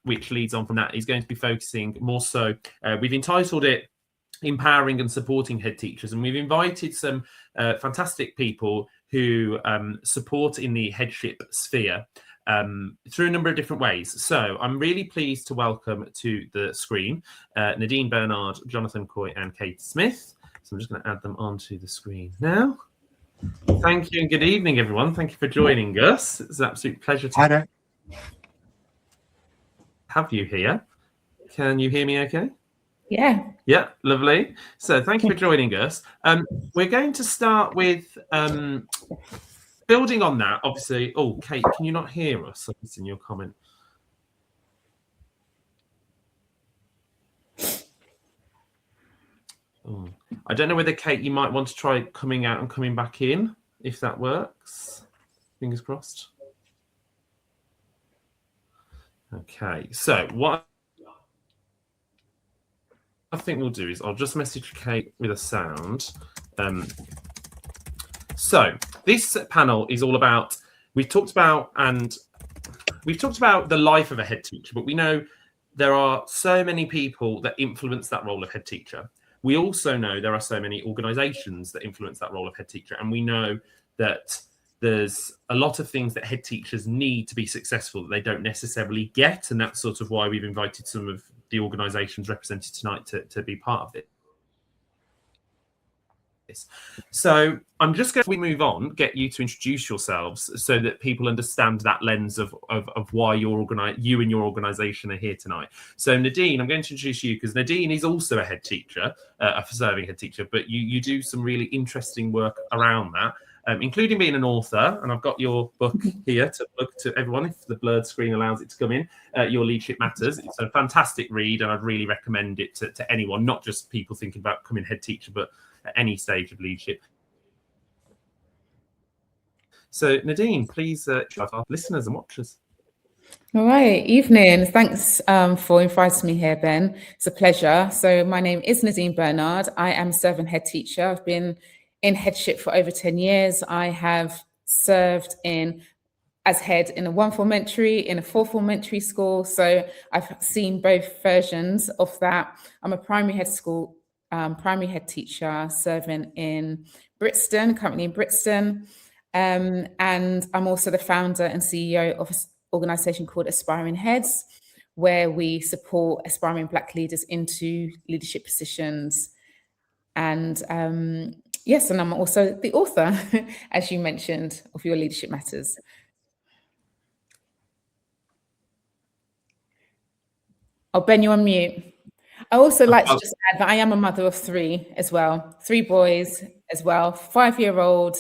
which leads on from that, is going to be focusing more so, we've entitled it Empowering and Supporting Head Teachers, and we've invited some fantastic people who support in the headship sphere through a number of different ways. So I'm really pleased to welcome to the screen Nadine Bernard, Jonathan Coy and Kate Smith. So I'm just going to add them onto the screen now. Thank you and good evening, everyone. Thank you for joining us. It's an absolute pleasure to have you here. Can you hear me okay? Yeah, lovely. So thank you for joining us. We're going to start with building on that, obviously. Oh, Kate, can you not hear us? It's in your comment. Oh, I don't know whether, Kate, you might want to try coming out and coming back in, if that works. Fingers crossed. Okay, so what I think we'll do is I'll just message Kate with a sound. So this panel is all about, we've talked about the life of a head teacher, but we know there are so many people that influence that role of head teacher. We also know there are so many organizations that influence that role of head teacher, and we know that there's a lot of things that head teachers need to be successful that they don't necessarily get, and that's sort of why we've invited some of the organizations represented tonight to be part of it. So I'm just going to move on, get you to introduce yourselves so that people understand that lens of why you and your organization are here tonight. So Nadine, I'm going to introduce you because Nadine is also a head teacher, a serving head teacher, but you do some really interesting work around that, including being an author. And I've got your book here to look to everyone, if the blurred screen allows it to come in, Your Leadership Matters. It's a fantastic read, and I'd really recommend it to anyone, not just people thinking about becoming head teacher, but at any stage of leadership. So Nadine, please shout our listeners and watchers. All right, evening. Thanks for inviting me here, Ben. It's a pleasure. So my name is Nadine Bernard. I am a serving head teacher. I've been in headship for over 10 years. I have served as head in a 1-form entry, in a 4-form entry school. So I've seen both versions of that. I'm a primary head teacher serving in Brixton, currently in Brixton. And I'm also the founder and CEO of an organisation called Aspiring Heads, where we support aspiring Black leaders into leadership positions. And yes, and I'm also the author, as you mentioned, of Your Leadership Matters. Oh, Ben, you're on mute. I also like to just add that I am a mother of 3 as well, 3 boys as well, 5-year-old,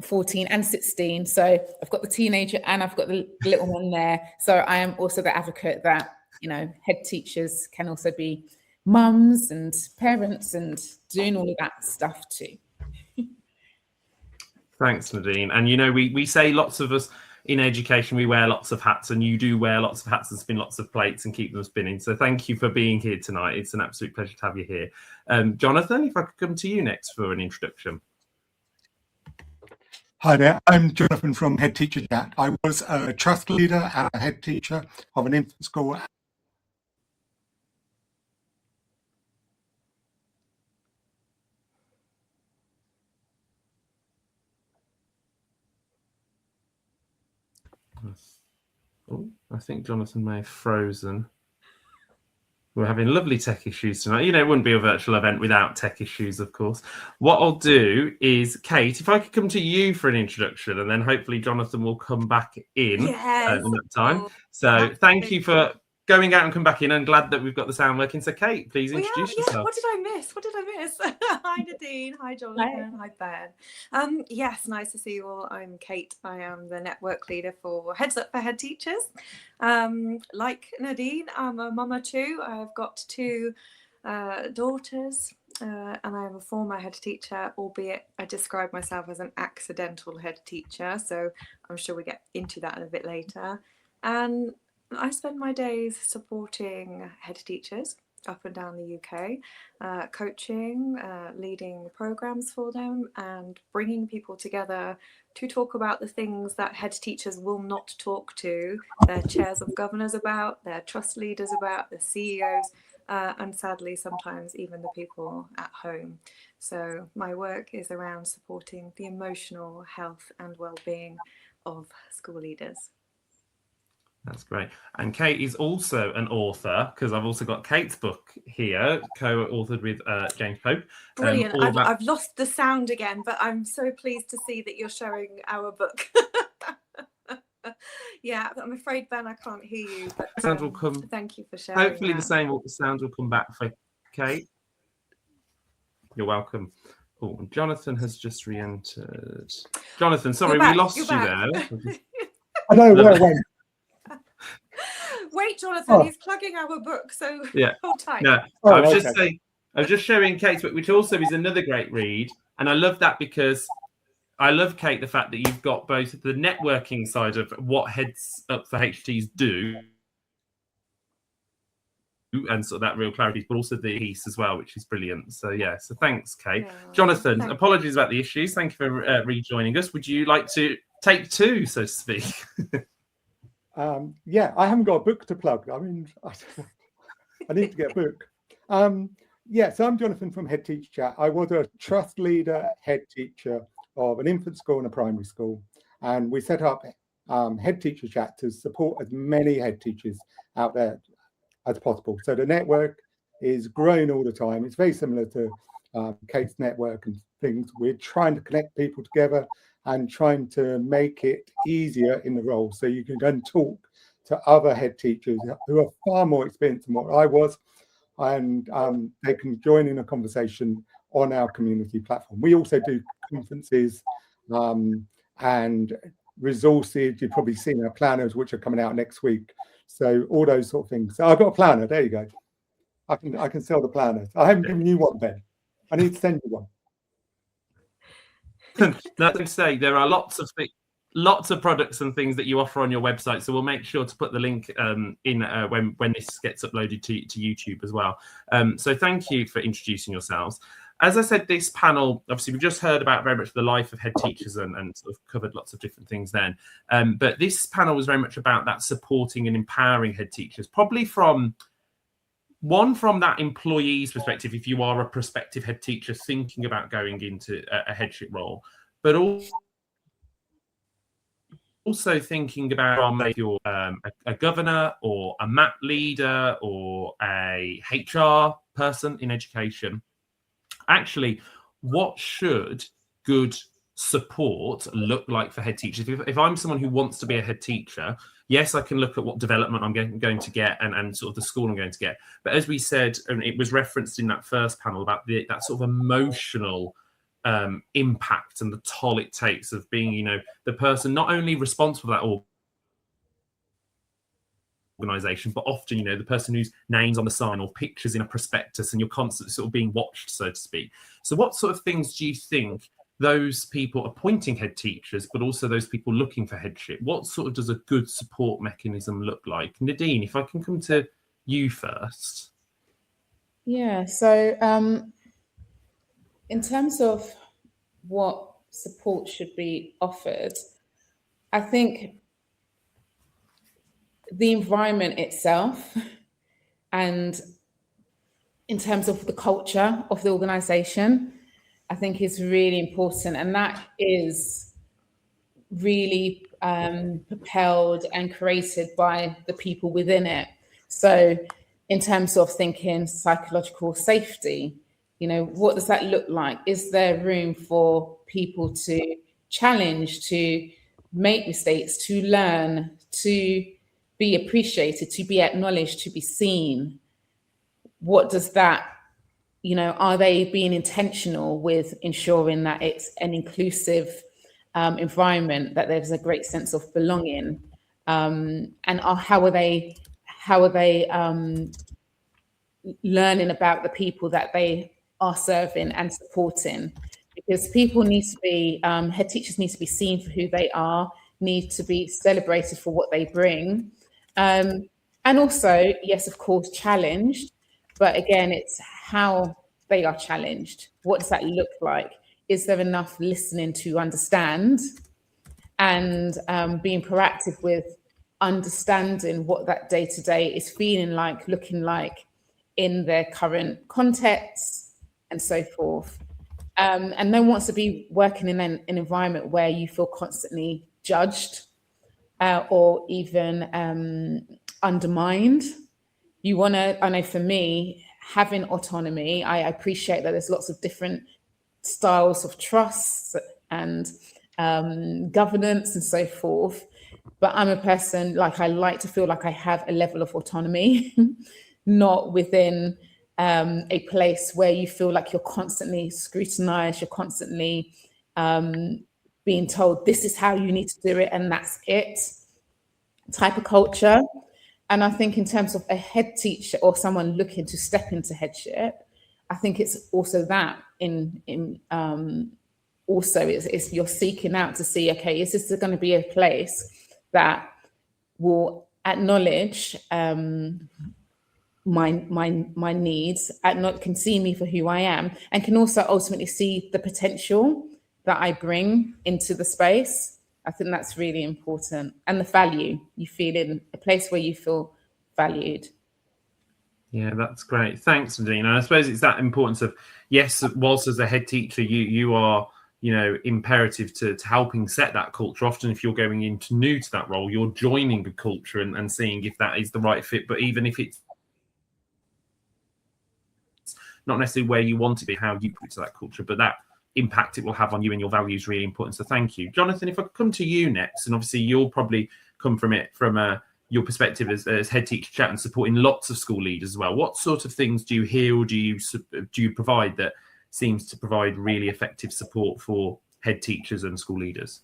14 and 16. So I've got the teenager and I've got the little one there. So I am also the advocate that, head teachers can also be mums and parents and doing all of that stuff too. Thanks, Nadine. And, we say lots of us in education, we wear lots of hats, and you do wear lots of hats and spin lots of plates and keep them spinning. So thank you for being here tonight. It's an absolute pleasure to have you here. Jonathan, if I could come to you next for an introduction. Hi there, I'm Jonathan from Head Teacher Chat. I was a trust leader and a head teacher of an infant school. Oh, I think Jonathan may have frozen. We're having lovely tech issues tonight. It wouldn't be a virtual event without tech issues, of course. What I'll do is, Kate, if I could come to you for an introduction, and then hopefully Jonathan will come back in in that time. So thank you for going out and come back in. I'm glad that we've got the sound working. So Kate, please introduce yourself. What did I miss? Hi Nadine, hi Jonathan, hi Ben. Yes, nice to see you all. I'm Kate. I am the network leader for Heads Up for Head Teachers. Like Nadine, I'm a mama too. I've got 2 daughters, and I am a former head teacher, albeit I describe myself as an accidental head teacher. So I'm sure we get into that a bit later. And I spend my days supporting head teachers up and down the UK, coaching, leading programs for them, and bringing people together to talk about the things that head teachers will not talk to their chairs of governors about, their trust leaders about, the CEOs, and sadly sometimes even the people at home. So my work is around supporting the emotional health and well-being of school leaders. That's great. And Kate is also an author, because I've also got Kate's book here, co-authored with James Pope. Brilliant. I've lost the sound again, but I'm so pleased to see that you're showing our book. Yeah, I'm afraid, Ben, I can't hear you. But, sound will come. Thank you for sharing. Hopefully the sound will come back for Kate. You're welcome. Oh, Jonathan has just re-entered. Jonathan, sorry, we lost you there. I know, wait. Wait, Jonathan, he's plugging our book, so yeah. hold tight. No, I was just showing Kate's book, which also is another great read. And I love that because I love, Kate, the fact that you've got both the networking side of what Heads Up for HTs do and sort of that real clarity, but also the piece as well, which is brilliant. So yeah, so thanks, Kate. Yeah, Jonathan, apologies about the issues. Thank you for rejoining us. Would you like to take two, so to speak? Yeah, I haven't got a book to plug. I mean, I need to get a book. Yeah, so I'm Jonathan from Headteacher. I was a trust leader, head teacher of an infant school and a primary school. And we set up Headteacher Chat to support as many head teachers out there as possible. So the network is growing all the time. It's very similar to Kate's network and things. We're trying to connect people together and trying to make it easier in the role. So you can go and talk to other head teachers who are far more experienced than what I was, and they can join in a conversation on our community platform. We also do conferences and resources. You've probably seen our planners, which are coming out next week. So all those sort of things. So I've got a planner. There you go. I can sell the planners. I haven't given you one, Ben. I need to send you one. Now, to say there are lots of products and things that you offer on your website, so we'll make sure to put the link in when this gets uploaded to YouTube as well. So thank you for introducing yourselves. As I said, this panel, obviously, we've just heard about very much the life of head teachers and sort of covered lots of different things then. But this panel was very much about that supporting and empowering head teachers, probably from that employee's perspective, if you are a prospective head teacher thinking about going into a headship role, but also thinking about if you're a governor or a MAP leader or a HR person in education. Actually, what should good support look like for head teachers? If I'm someone who wants to be a head teacher, yes, I can look at what development I'm going to get and sort of the school I'm going to get. But as we said, and it was referenced in that first panel about that sort of emotional impact and the toll it takes of being, the person not only responsible for that organisation, but often, the person whose name's on the sign or pictures in a prospectus, and you're constantly sort of being watched, so to speak. So what sort of things do you think those people appointing head teachers, but also those people looking for headship, what sort of does a good support mechanism look like? Nadine, if I can come to you first. Yeah, so in terms of what support should be offered, I think the environment itself, and in terms of the culture of the organisation, I think is really important, and that is really propelled and created by the people within it. So in terms of thinking psychological safety, what does that look like? Is there room for people to challenge, to make mistakes, to learn, to be appreciated, to be acknowledged, to be seen? What does that, are they being intentional with ensuring that it's an inclusive environment, that there's a great sense of belonging? And how are they learning about the people that they are serving and supporting? Because people need to be, head teachers need to be seen for who they are, need to be celebrated for what they bring. And also, yes, of course, challenged, But again, it's how they are challenged. What does that look like? Is there enough listening to understand, and being proactive with understanding what that day-to-day is feeling like, looking like in their current context and so forth. And no one wants to be working in an environment where you feel constantly judged or even undermined. You want to, I know for me, having autonomy, I appreciate that there's lots of different styles of trust and governance and so forth. But I'm a person, like, I like to feel like I have a level of autonomy, not within a place where you feel like you're constantly scrutinized, you're constantly being told this is how you need to do it and that's it type of culture. And I think in terms of a head teacher or someone looking to step into headship, I think it's also that also it's you're seeking out to see, okay, is this going to be a place that will acknowledge my needs, can see me for who I am, and can also ultimately see the potential that I bring into the space. I think that's really important. And the value you feel in a place where you feel valued. Yeah, that's great. Thanks, Nadine. And I suppose it's that importance of, yes, whilst as a head teacher, you are, imperative to helping set that culture. Often if you're going into new to that role, you're joining the culture and seeing if that is the right fit. But even if it's not necessarily where you want to be, how you put to that culture, but that impact it will have on you and your values really important. So thank you. Jonathan, if I come to you next, and obviously you'll probably come from it from your perspective as head teacher chat and supporting lots of school leaders as well. What sort of things do you hear or do you provide that seems to provide really effective support for head teachers and school leaders?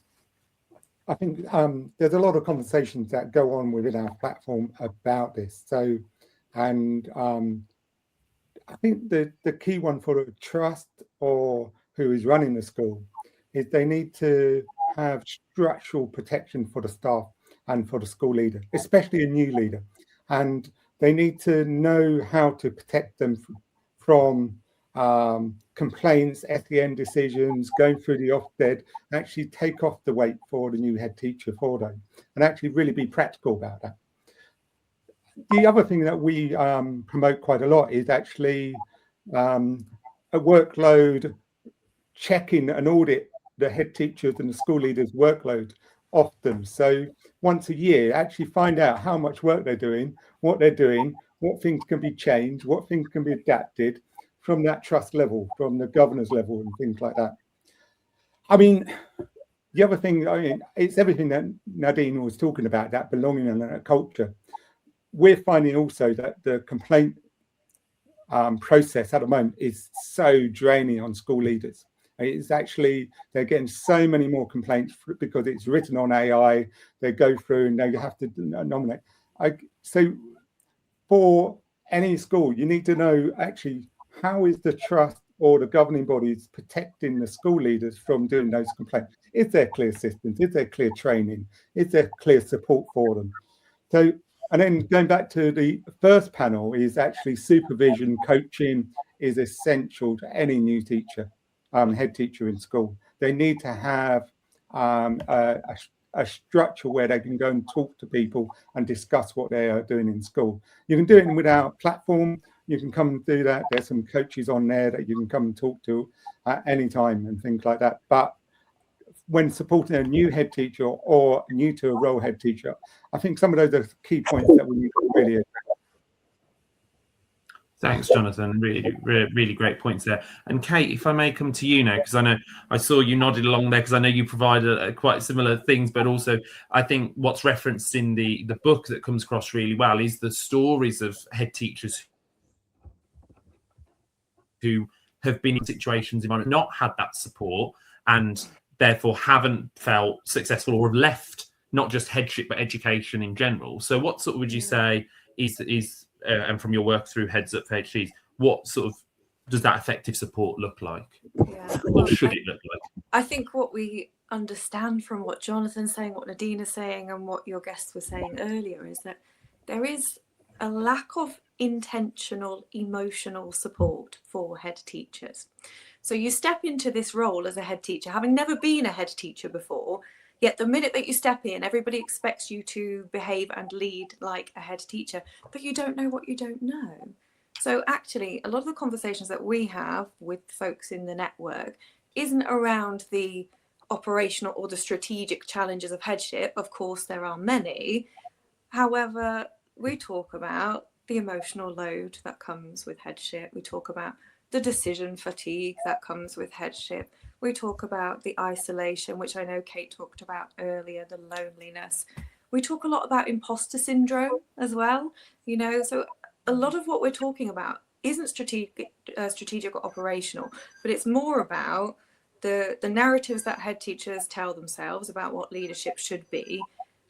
I think there's a lot of conversations that go on within our platform about this. So, and I think the key one for a trust or who is running the school is they need to have structural protection for the staff and for the school leader, especially a new leader. And they need to know how to protect them from complaints, SEN decisions, going through the Ofsted, actually take off the weight for the new head teacher for them, and actually really be practical about that. The other thing that we promote quite a lot is actually a workload checking and audit the head teachers and the school leaders' workload often. So once a year, actually find out how much work they're doing, what things can be changed, what things can be adapted from that trust level, from the governor's level and things like that. I mean, the other thing, it's everything that Nadine was talking about, that belonging and that culture. We're finding also that the complaint process at the moment is so draining on school leaders. It's actually, they're getting so many more complaints because it's written on AI. They go through and they have to nominate. So for any school, you need to know actually how is the trust or the governing bodies protecting the school leaders from doing those complaints? Is there clear systems? Is there clear training? Is there clear support for them? So, and then going back to the first panel is actually supervision, coaching is essential to any new teacher, head teacher in school. They need to have a structure where they can go and talk to people and discuss what they are doing in school. You can do it with our platform. You can come and do that. There's some coaches on there that you can come and talk to at any time and things like that. But when supporting a new head teacher or new to a role head teacher, I think some of those are key points that we need to really address. Thanks, Jonathan. Really great points there. And Kate, if I may come to you now, because I know I saw you nodded along there, because I know you provide quite similar things, but also I think what's referenced in the book that comes across really well is the stories of head teachers who have been in situations in which not had that support and therefore haven't felt successful or have left not just headship but education in general. So what sort of would you say is and from your work through Heads Up for HTs, what sort of does that effective support look like? Yeah, What should it look like? I think what we understand from what Jonathan's saying, what Nadine is saying, and what your guests were saying earlier is that there is a lack of intentional emotional support for head teachers. So you step into this role as a head teacher, having never been a head teacher before, yet the minute that you step in, everybody expects you to behave and lead like a head teacher, but you don't know what you don't know. So actually, a lot of the conversations that we have with folks in the network isn't around the operational or the strategic challenges of headship. Of course, there are many. However, we talk about the emotional load that comes with headship. We talk about the decision fatigue that comes with headship. We talk about the isolation, which I know Kate talked about earlier, the loneliness. We talk a lot about imposter syndrome as well, you know, so a lot of what we're talking about isn't strategic or operational, but it's more about the narratives that head teachers tell themselves about what leadership should be,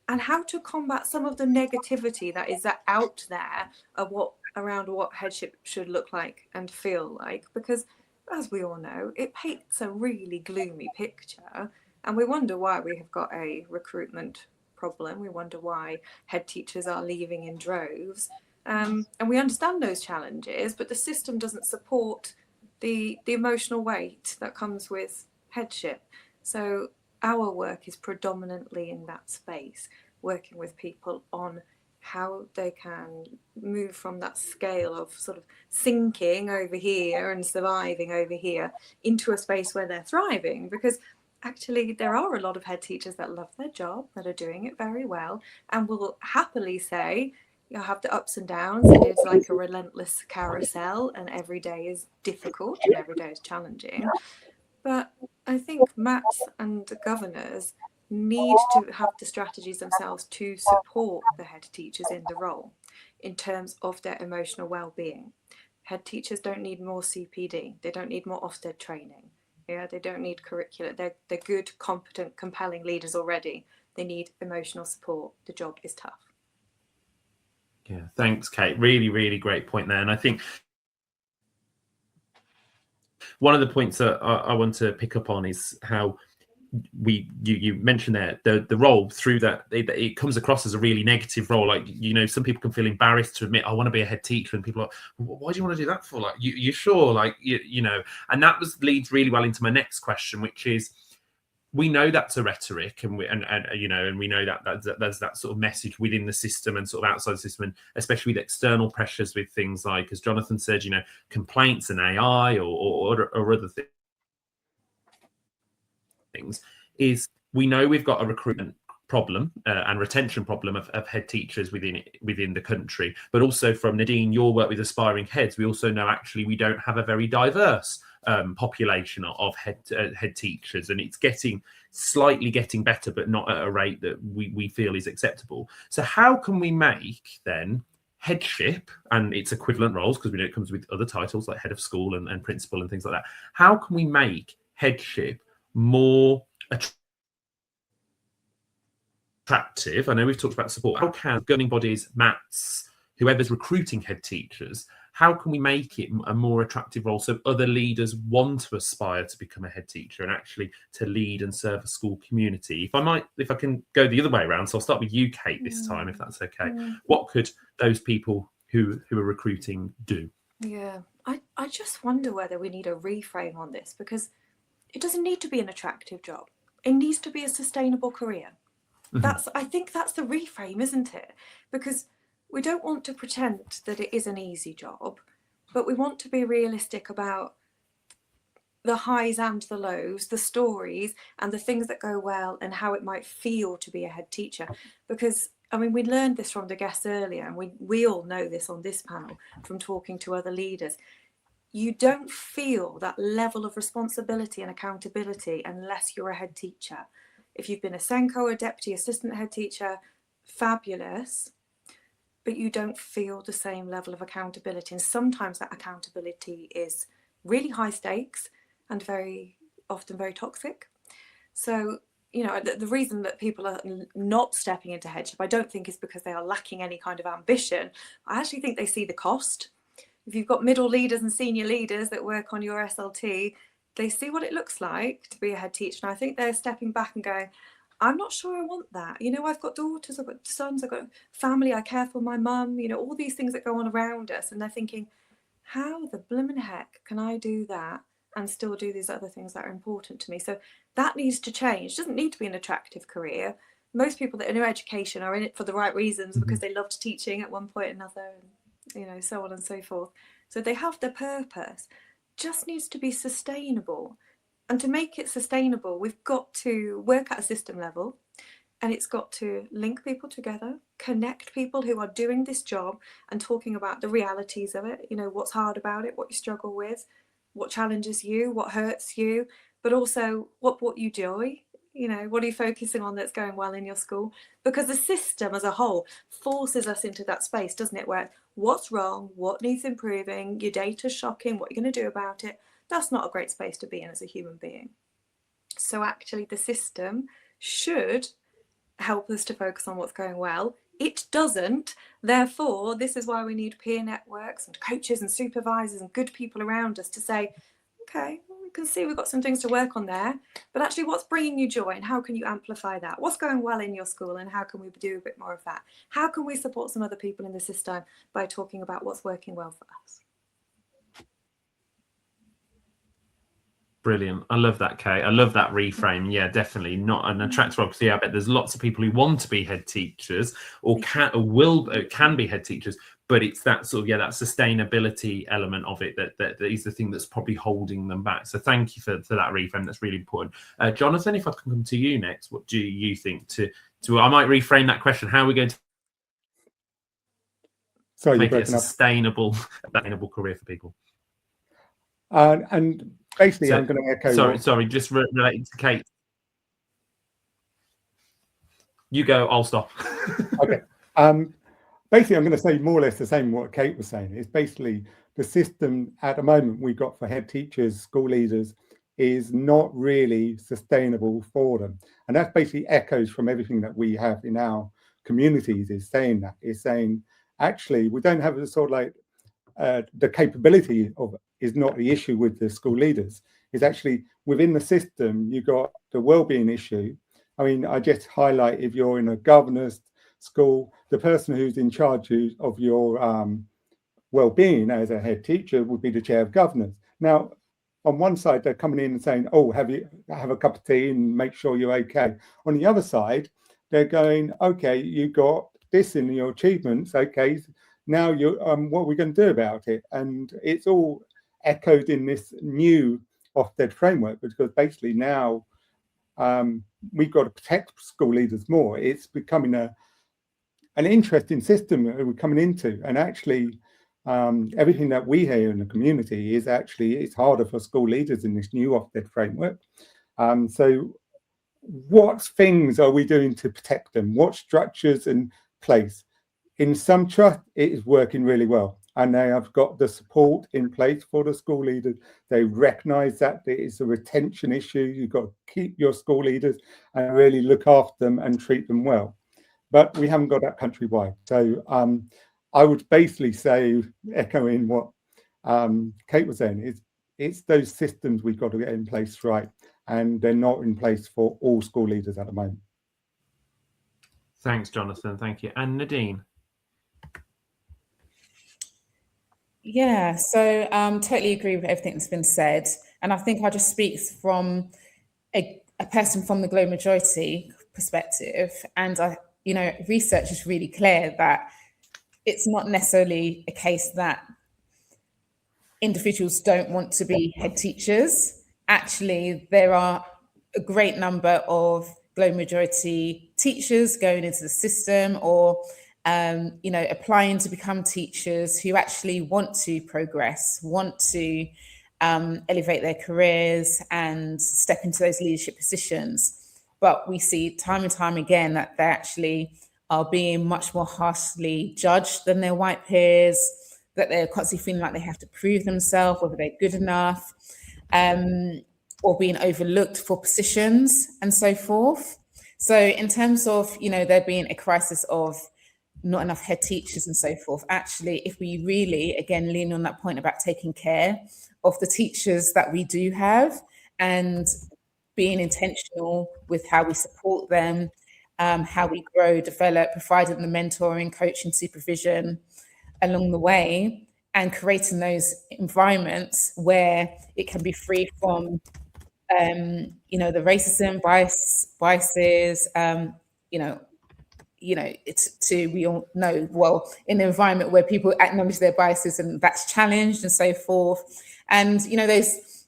and how to combat some of the negativity that is out there of around what headship should look like and feel like. Because as we all know, it paints a really gloomy picture, and we wonder why we have got a recruitment problem. We wonder why head teachers are leaving in droves. And we understand those challenges, but the system doesn't support the emotional weight that comes with headship. So our work is predominantly in that space, working with people on how they can move from that scale of sort of sinking over here and surviving over here into a space where they're thriving. Because actually there are a lot of head teachers that love their job, that are doing it very well, and will happily say, you have the ups and downs, and it's like a relentless carousel, and every day is difficult and every day is challenging. But I think MATs and governors need to have the strategies themselves to support the head teachers in the role in terms of their emotional well-being. Head teachers don't need more CPD, they don't need more Ofsted training, they don't need curricula. They're good, competent, compelling leaders already. They need emotional support. The job is tough. Yeah, thanks, Kate. Really, really great point there. And I think one of the points that I want to pick up on is how you mentioned there the role through that it comes across as a really negative role. Like, you know, some people can feel embarrassed to admit, I want to be a head teacher, and people are like, why do you want to do that for? Like, you sure? Like, you know, and that leads really well into my next question, which is, we know that's a rhetoric, and we know that there's that sort of message within the system and sort of outside the system, and especially with external pressures, with things like, as Jonathan said, you know, complaints and AI or other things. Is we know we've got a recruitment problem and retention problem of head teachers within the country, but also from Nadine, your work with aspiring heads, we also know actually we don't have a very diverse population of head teachers, and it's slightly getting better, but not at a rate that we feel is acceptable. So how can we make then headship and its equivalent roles, because we know it comes with other titles like head of school and principal and things like that, how can we make headship more attractive? I know we've talked about support. How can governing bodies, MATs, whoever's recruiting head teachers, how can we make it a more attractive role so other leaders want to aspire to become a head teacher and actually to lead and serve a school community? If I can go the other way around, so I'll start with you, Kate, this time, if that's okay. What could those people who are recruiting do? Yeah, I just wonder whether we need a reframe on this, because it doesn't need to be an attractive job. It needs to be a sustainable career. I think that's the reframe, isn't it? Because we don't want to pretend that it is an easy job, but we want to be realistic about the highs and the lows, the stories and the things that go well, and how it might feel to be a head teacher. Because, I mean, we learned this from the guests earlier, and we all know this on this panel from talking to other leaders. You don't feel that level of responsibility and accountability unless you're a head teacher. If you've been a Senko, a deputy assistant head teacher, fabulous, but you don't feel the same level of accountability. And sometimes that accountability is really high stakes and very often very toxic. So, you know, the reason that people are not stepping into headship, I don't think is because they are lacking any kind of ambition. I actually think they see the cost. If you've got middle leaders and senior leaders that work on your SLT, they see what it looks like to be a head teacher. And I think they're stepping back and going, I'm not sure I want that. You know, I've got daughters, I've got sons, I've got family, I care for my mum, you know, all these things that go on around us. And they're thinking, how the blooming heck can I do that and still do these other things that are important to me? So that needs to change. It doesn't need to be an attractive career. Most people that are in education are in it for the right reasons, because they loved teaching at one point or another, and, you know, so on and so forth. So they have their purpose. Just needs to be sustainable. And to make it sustainable, we've got to work at a system level, and it's got to link people together, connect people who are doing this job and talking about the realities of it, you know, what's hard about it, what you struggle with, what challenges you, what hurts you, but also what brought you joy. You know, what are you focusing on that's going well in your school? Because the system as a whole forces us into that space, doesn't it? Where what's wrong, what needs improving, your data's shocking, what are you going to do about it? That's not a great space to be in as a human being. So actually the system should help us to focus on what's going well. It doesn't. Therefore, this is why we need peer networks and coaches and supervisors and good people around us to say, okay, well, we can see we've got some things to work on there, but actually what's bringing you joy and how can you amplify that? What's going well in your school and how can we do a bit more of that? How can we support some other people in the system by talking about what's working well for us? Brilliant. I love that, Kate. I love that reframe. Yeah, definitely not an attractive role. Yeah, I bet there's lots of people who want to be head teachers or can be head teachers, but it's that sort of, yeah, that sustainability element of it that is the thing that's probably holding them back. So thank you for that reframe. That's really important. Jonathan, if I can come to you next, what do you think to I might reframe that question. How are we going to make it a sustainable career for people? And basically, I'm going to echo. Sorry, just related to Kate. You go, I'll stop. Okay. Basically, I'm going to say more or less the same what Kate was saying. It's basically the system at the moment we've got for head teachers, school leaders, is not really sustainable for them. And that basically echoes from everything that we have in our communities, is saying, actually, we don't have the sort of like the capability of is not the issue with the school leaders. It's actually within the system, you got the well-being issue. I mean, I just highlight, if you're in a governor's school, the person who's in charge of your well-being as a head teacher would be the chair of governors. Now, on one side, they're coming in and saying, oh, have a cup of tea and make sure you're okay. On the other side, they're going, okay, you got this in your achievements, okay, now you what are we going to do about it? And it's all echoed in this new Ofsted framework, because basically now we've got to protect school leaders more. It's becoming an interesting system that we're coming into, and actually everything that we hear in the community is actually it's harder for school leaders in this new Ofsted framework. So what things are we doing to protect them? What structures in place? In some trust, it is working really well, and they have got the support in place for the school leaders. They recognise that it is a retention issue. You've got to keep your school leaders and really look after them and treat them well. But we haven't got that countrywide. So I would basically say, echoing what Kate was saying, it's those systems we've got to get in place right, and they're not in place for all school leaders at the moment. Thanks, Jonathan. Thank you. And Nadine. Yeah, so totally agree with everything that's been said. And I think I just speak from a person from the global majority perspective. And research is really clear that it's not necessarily a case that individuals don't want to be head teachers. Actually, there are a great number of global majority teachers going into the system or applying to become teachers who actually want to progress, want to elevate their careers and step into those leadership positions. But we see time and time again that they actually are being much more harshly judged than their white peers, that they're constantly feeling like they have to prove themselves, whether they're good enough, or being overlooked for positions and so forth. So in terms of, there being a crisis of not enough head teachers and so forth, actually, if we really, again, lean on that point about taking care of the teachers that we do have and being intentional with how we support them, how we grow, develop, providing the mentoring, coaching, supervision along the way, and creating those environments where it can be free from, the racism, biases, we all know, well, in an environment where people acknowledge their biases and that's challenged and so forth. And, those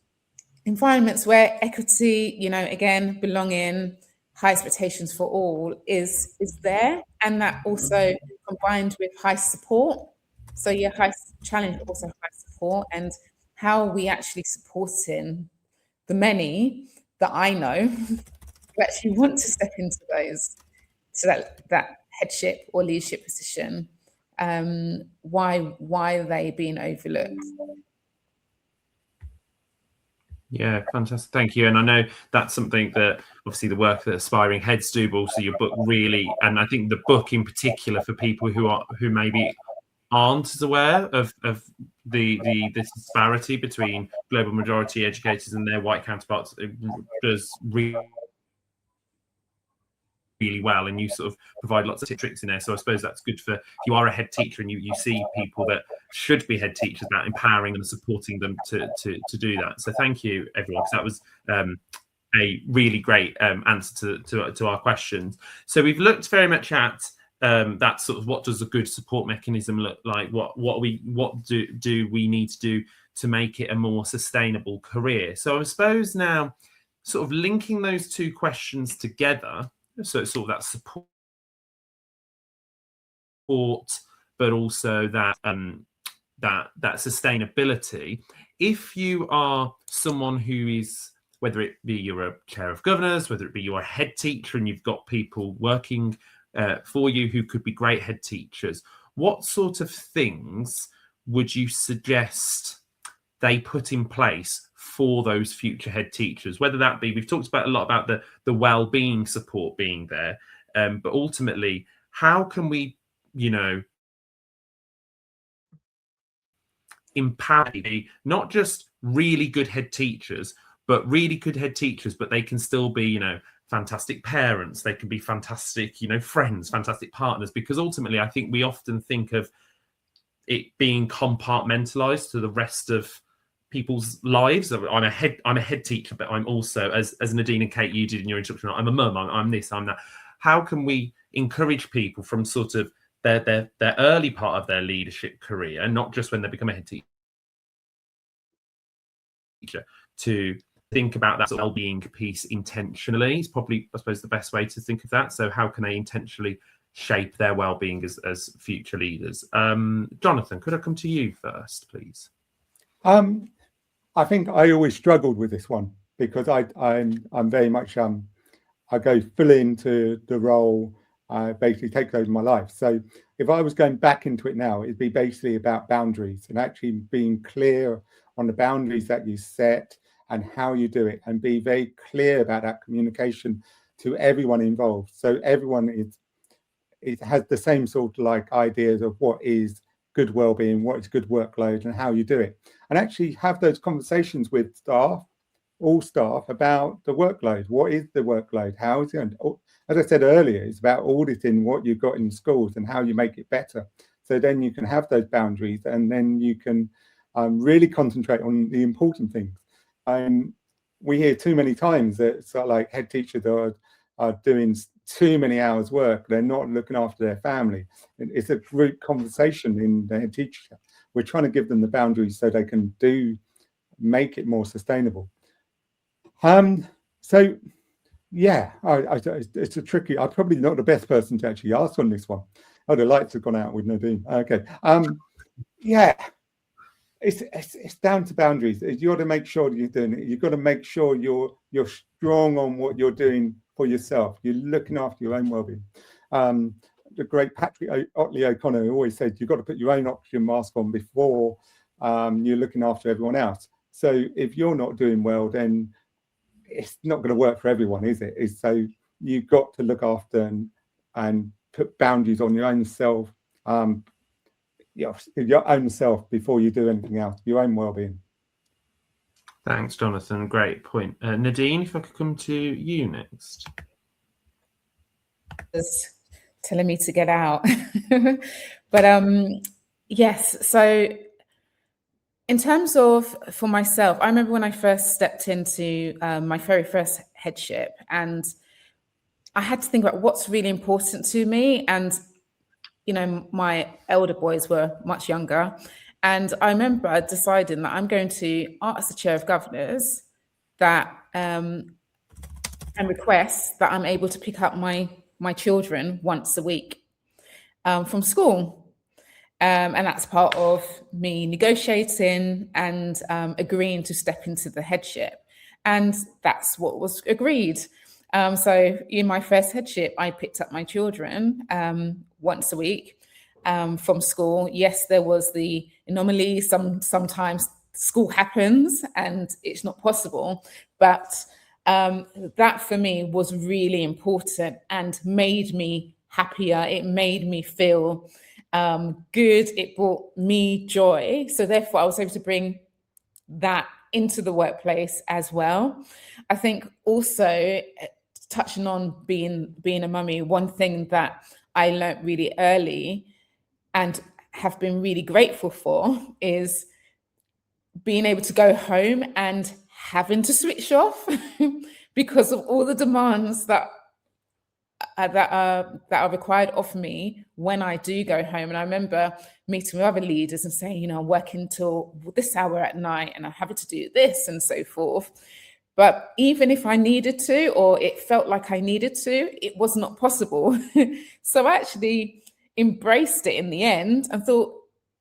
environments where equity, again, belonging, high expectations for all is there. And that also combined with high support. So high challenge, also high support, and how we actually supporting the many that I know who actually want to step into that headship or leadership position. Why are they being overlooked? Yeah, fantastic. Thank you. And I know that's something that obviously the work that Aspiring Heads do, but also your book really, and I think the book in particular for people who maybe aren't as aware of the disparity between global majority educators and their white counterparts, it does really well, and you sort of provide lots of tricks in there. So I suppose that's good for if you are a head teacher and you see people that should be head teachers, about empowering them and supporting them to do that. So thank you, everyone, because that was a really great answer to our questions. So we've looked very much at that sort of, what does a good support mechanism look like? What do we need to do to make it a more sustainable career? So I suppose now, sort of linking those two questions together. So it's sort of that support, but also that that sustainability. If you are someone who is, whether it be you're a chair of governors, whether it be you're a head teacher and you've got people working for you who could be great head teachers, what sort of things would you suggest they put in place for those future head teachers? Whether that be, we've talked about a lot about the well-being support being there, but ultimately, how can we, empower not just really good head teachers, but really good head teachers, but they can still be, fantastic parents, they can be fantastic, friends, fantastic partners, because ultimately I think we often think of it being compartmentalized to the rest of people's lives. I'm a head teacher, but I'm also, as Nadine and Kate, you did in your introduction, I'm a mum, I'm this, I'm that. How can we encourage people from sort of their early part of their leadership career, and not just when they become a head teacher, to think about that sort of well-being piece intentionally? Is probably, I suppose, the best way to think of that. So how can they intentionally shape their well-being as future leaders? Jonathan, could I come to you first, please? I think I always struggled with this one, because I'm very much I go full into the role, basically take over my life. So if I was going back into it now, it'd be basically about boundaries and actually being clear on the boundaries that you set and how you do it, and be very clear about that communication to everyone involved. So everyone has the same sort of like ideas of what is good well-being, what is good workload, and how you do it, and actually have those conversations with all staff about the workload. What is the workload? How is it? As I said earlier, it's about auditing what you've got in schools and how you make it better. So then you can have those boundaries, and then you can really concentrate on the important things. We hear too many times that sort of like head teachers are doing too many hours work. They're not looking after their family. It's a group conversation in the head teacher. We're trying to give them the boundaries so they can make it more sustainable. So yeah, it's a tricky. I'm probably not the best person to actually ask on this one. Oh, the lights have gone out with Nadine. Okay. Yeah. It's down to boundaries. You got to make sure that you're doing it. You've got to make sure you're strong on what you're doing for yourself. You're looking after your own well-being. The great Patrick Otley O'Connor always said you've got to put your own oxygen mask on before you're looking after everyone else. So if you're not doing well, then it's not going to work for everyone, is it? So you've got to look after and put boundaries on your own self. Your own self before you do anything else, your own well-being. Thanks, Jonathan. Great point. Nadine, if I could come to you next. Was telling me to get out. But yes, so in terms of for myself, I remember when I first stepped into my very first headship, and I had to think about what's really important to me. And, you know, my elder boys were much younger. And I remember deciding that I'm going to ask the chair of governors that and request that I'm able to pick up my children once a week from school. And that's part of me negotiating and agreeing to step into the headship. And that's what was agreed. So in my first headship, I picked up my children once a week from school. Yes, there was the anomaly. Sometimes school happens and it's not possible. But that for me was really important and made me happier. It made me feel good. It brought me joy. So therefore, I was able to bring that into the workplace as well. I think also touching on being a mummy, one thing that I learned really early and have been really grateful for is being able to go home and having to switch off because of all the demands that are required of me when I do go home. And I remember meeting with other leaders and saying, you know, I'm working till this hour at night and I'm having to do this and so forth. But even if I needed to, or it felt like I needed to, it was not possible. So I actually embraced it in the end and thought,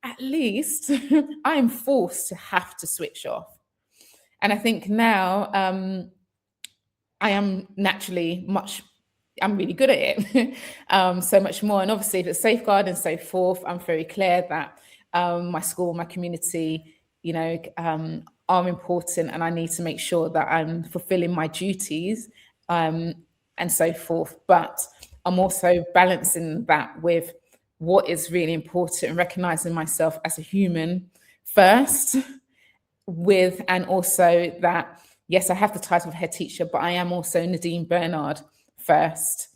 at least I'm forced to have to switch off. And I think now I am naturally I'm really good at it, so much more. And obviously if it's safeguard and so forth, I'm very clear that my school, my community, you know, are important, and I need to make sure that I'm fulfilling my duties and so forth. But I'm also balancing that with what is really important and recognizing myself as a human first and also that, yes, I have the title of head teacher, but I am also Nadine Bernard first.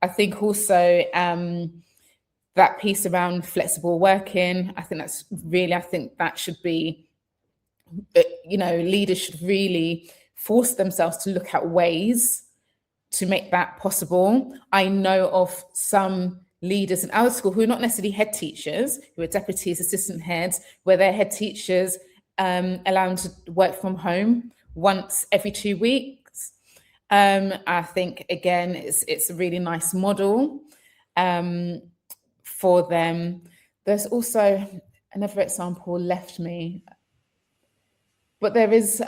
I think also that piece around flexible working, I think that should be, you know, leaders should really force themselves to look at ways to make that possible. I know of some leaders in our school who are not necessarily head teachers, who are deputies, assistant heads, where their head teachers allow them to work from home once every 2 weeks. I think, again, it's a really nice model for them. There's also another example left me. But there is,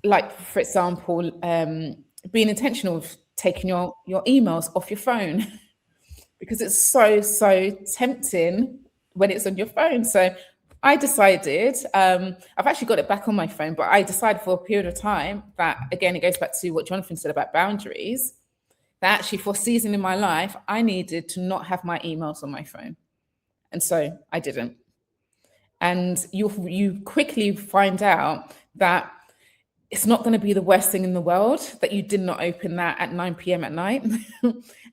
like, for example, being intentional with taking your emails off your phone because it's so tempting when it's on your phone. So I decided, I've actually got it back on my phone, but I decided for a period of time that, again, it goes back to what Jonathan said about boundaries, that actually for a season in my life, I needed to not have my emails on my phone. And so I didn't. And you quickly find out that it's not going to be the worst thing in the world that you did not open that at 9 p.m. at night.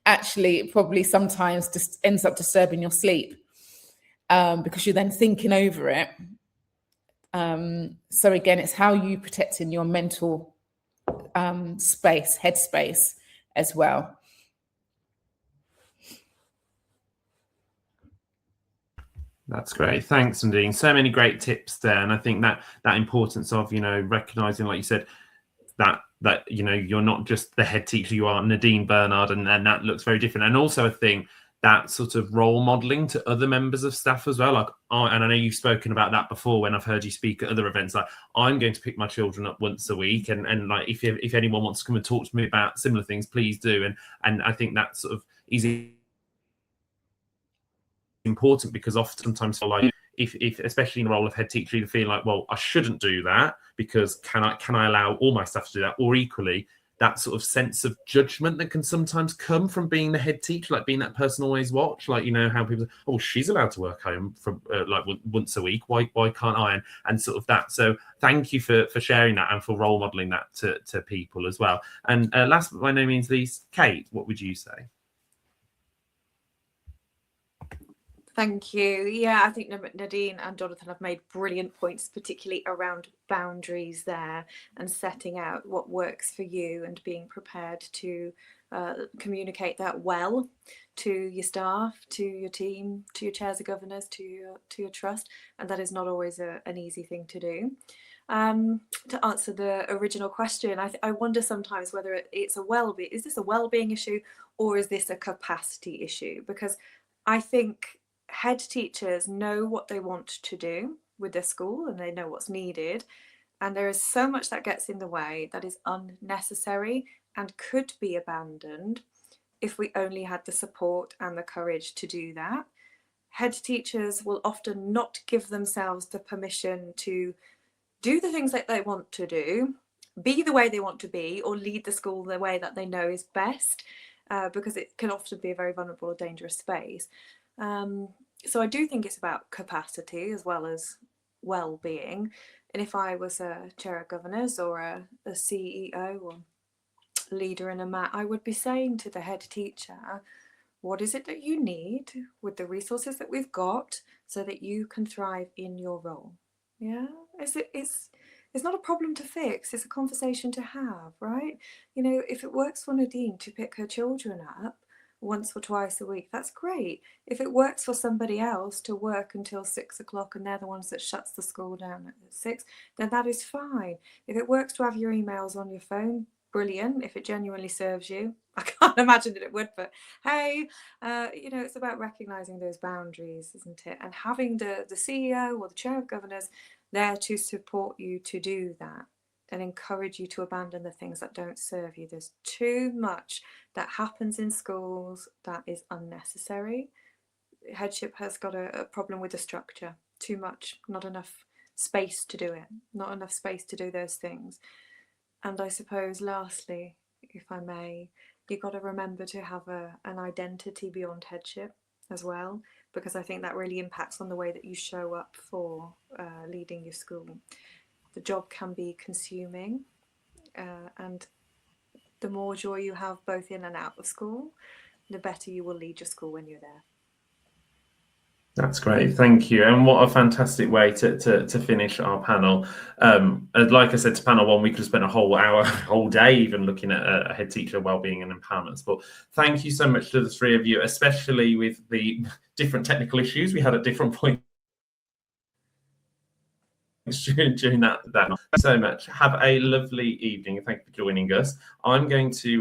Actually, it probably sometimes just ends up disturbing your sleep because you're then thinking over it. So again, it's how you protecting your mental space, headspace as well. That's great. Thanks, Nadine. So many great tips there. And I think that importance of, you know, recognizing, like you said, that, you know, you're not just the head teacher, you are Nadine Bernard, and that looks very different. And also I think that sort of role modeling to other members of staff as well. Like, and I know you've spoken about that before when I've heard you speak at other events, like I'm going to pick my children up once a week. And like, if anyone wants to come and talk to me about similar things, please do. And I think that sort of easy important because oftentimes, like, if especially in the role of head teacher, you feel like, well, I shouldn't do that because can I allow all my staff to do that? Or equally, that sort of sense of judgment that can sometimes come from being the head teacher, like being that person always watch, like, you know, how people, oh, she's allowed to work home from like once a week, why can't I? And sort of that. So thank you for sharing that and for role modeling that to people as well. And last but by no means least, Kate, what would you say? Thank you. Yeah, I think Nadine and Jonathan have made brilliant points, particularly around boundaries there and setting out what works for you and being prepared to communicate that well to your staff, to your team, to your chairs of governors, to your trust. And that is not always an easy thing to do. To answer the original question, I wonder sometimes whether it's a well-being, is this a well-being issue or is this a capacity issue? Because I think head teachers know what they want to do with their school and they know what's needed, and there is so much that gets in the way that is unnecessary and could be abandoned if we only had the support and the courage to do that. Head teachers will often not give themselves the permission to do the things that they want to do, be the way they want to be, or lead the school the way that they know is best, because it can often be a very vulnerable or dangerous space. So I do think it's about capacity as well as well-being. And if I was a chair of governors or a CEO or leader in a MAT, I would be saying to the head teacher, what is it that you need with the resources that we've got so that you can thrive in your role? Yeah, it's not a problem to fix. It's a conversation to have, right? You know, if it works for Nadine to pick her children up once or twice a week, that's great. If it works for somebody else to work until 6 o'clock and they're the ones that shuts the school down at 6, then that is fine. If it works to have your emails on your phone, brilliant. If it genuinely serves you, I can't imagine that it would, but hey, you know, it's about recognizing those boundaries, isn't it? And having the CEO or the chair of governors there to support you to do that and encourage you to abandon the things that don't serve you. There's too much that happens in schools that is unnecessary. Headship has got a problem with the structure. Too much, not enough space to do it, not enough space to do those things. And I suppose lastly, if I may, you've got to remember to have an identity beyond headship as well, because I think that really impacts on the way that you show up for leading your school. The job can be consuming, and the more joy you have both in and out of school, the better you will lead your school when you're there. That's great, thank you. And what a fantastic way to finish our panel. Like I said to panel one, we could have spent a whole hour, whole day even looking at a head teacher wellbeing and empowerments. But thank you so much to the three of you, especially with the different technical issues we had at different points during that. Thank you so much. Have a lovely evening. Thank you for joining us. I'm going to